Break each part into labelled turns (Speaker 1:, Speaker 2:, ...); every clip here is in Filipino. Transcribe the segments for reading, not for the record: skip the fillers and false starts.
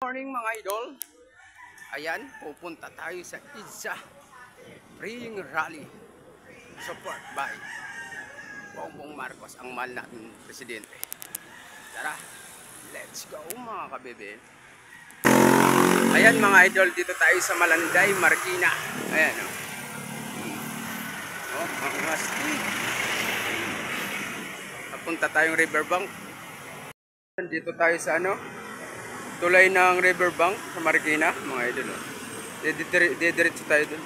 Speaker 1: Morning mga idol. Ayan, pupunta tayo sa IDSA Spring Rally. Support by Bongbong Marcos, ang mahal natin presidente. Tara, let's go mga kabebe. Ayan mga idol, dito tayo sa Malanday, Marikina. Ayan o. Oh, ang masti. Papunta tayong riverbank. Dito tayo sa tulay ng riverbank sa Marikina, mga idol. Didiretso tayo dun.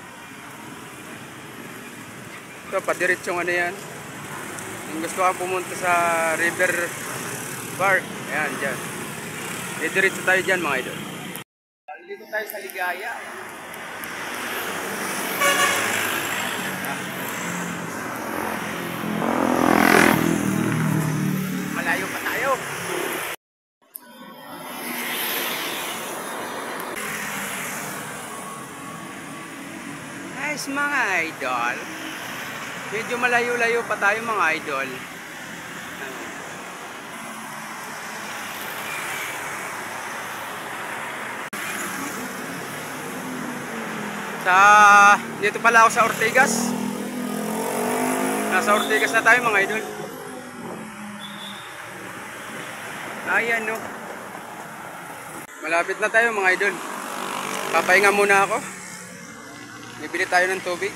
Speaker 1: Ito, padiretsong yan. Kung gusto kang pumunta sa river park, ayan, dyan. Didiretso tayo dyan, mga idol. Dito tayo sa Ligaya. Malayo pa tayo. Guys, mga idol, medyo malayo-layo pa tayo mga idol. Dito pala ako sa Ortigas. Nasa Ortigas na tayo mga idol. Ayan no. Malapit na tayo mga idol. Papahinga muna ako. Bibili tayo ng tubig.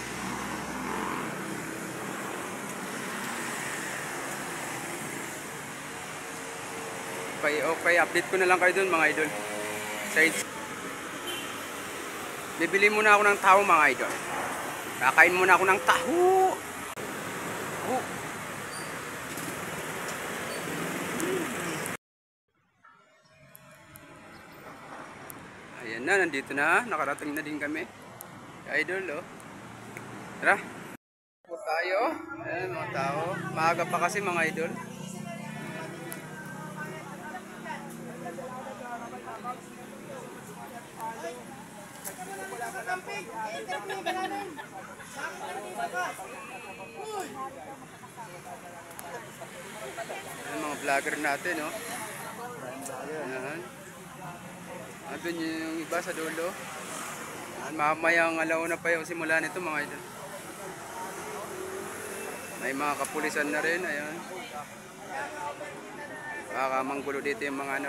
Speaker 1: Okay, update ko na lang kayo dun mga idol. Bibili muna ako ng taho mga idol. Kakain muna ako ng taho. Ayan na, nandito na. Nakarating na din kami. Idol, oh. Tara. Po tayo. Ayan, mga tao. Maaga pa kasi mga idol. Ayan, mga vlogger natin, oh. Ayan. Doon yung iba sa dulo. Mamayang alauna pa yung simula nito mga idol. May mga kapulisan na rin, ayan. Baka manggulo dito yung mga